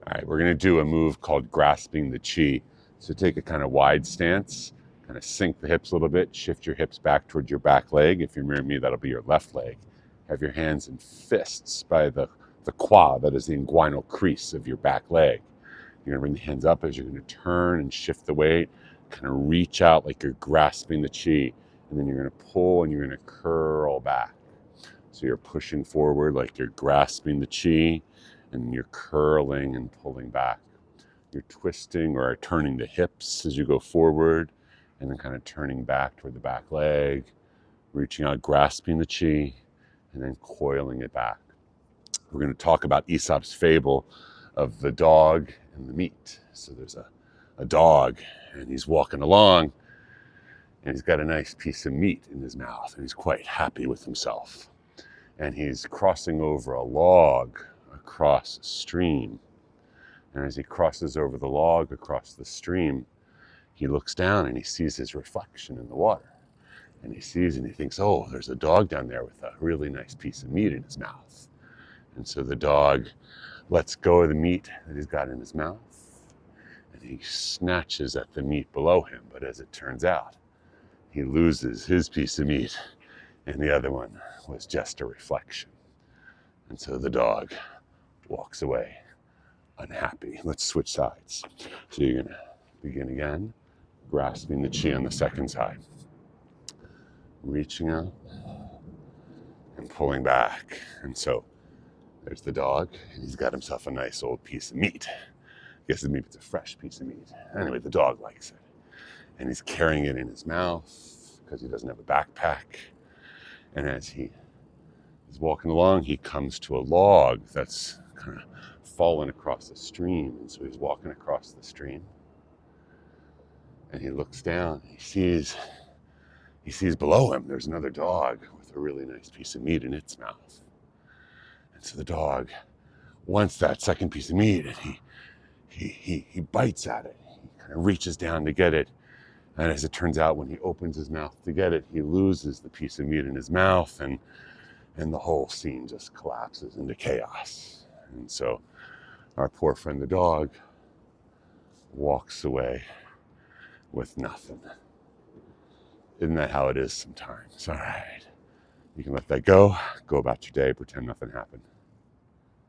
All right, we're gonna do a move called grasping the chi. So take a kind of wide stance, kind of sink the hips a little bit, shift your hips back towards your back leg. If you're mirroring me, that'll be your left leg. Have your hands in fists by the quad, that is the inguinal crease of your back leg. You're gonna bring the hands up as you're gonna turn and shift the weight, kind of reach out like you're grasping the chi, and then you're gonna pull and you're gonna curl back. So you're pushing forward like you're grasping the chi, and you're curling and pulling back. You're twisting or turning the hips as you go forward, and then kind of turning back toward the back leg, reaching out, grasping the chi, and then coiling it back. We're going to talk about Aesop's fable of the dog and the meat. So there's a dog, and he's walking along, and he's got a nice piece of meat in his mouth, and he's quite happy with himself. And he's crossing over a log across a stream. And as he crosses over the log across the stream, he looks down and he sees his reflection in the water. And he sees and he thinks, oh, there's a dog down there with a really nice piece of meat in his mouth. And so the dog lets go of the meat that he's got in his mouth, and he snatches at the meat below him. But as it turns out, he loses his piece of meat, and the other one was just a reflection. And so the dog walks away unhappy. Let's switch sides. So you're gonna begin again, grasping the chi on the second side, reaching out and pulling back. And so there's the dog, and he's got himself a nice old piece of meat. I guess maybe it's a fresh piece of meat. Anyway, the dog likes it. And he's carrying it in his mouth because he doesn't have a backpack. And as he is walking along, he comes to a log that's kind of fallen across the stream. And so he's walking across the stream, and he looks down, and he sees below him there's another dog with a really nice piece of meat in its mouth. And so the dog wants that second piece of meat, and he bites at it. He kind of reaches down to get it. And as it turns out, when he opens his mouth to get it, he loses the piece of meat in his mouth, and the whole scene just collapses into chaos. And so our poor friend the dog walks away with nothing. Isn't that how it is sometimes? All right. You can let that go about your day, pretend nothing happened.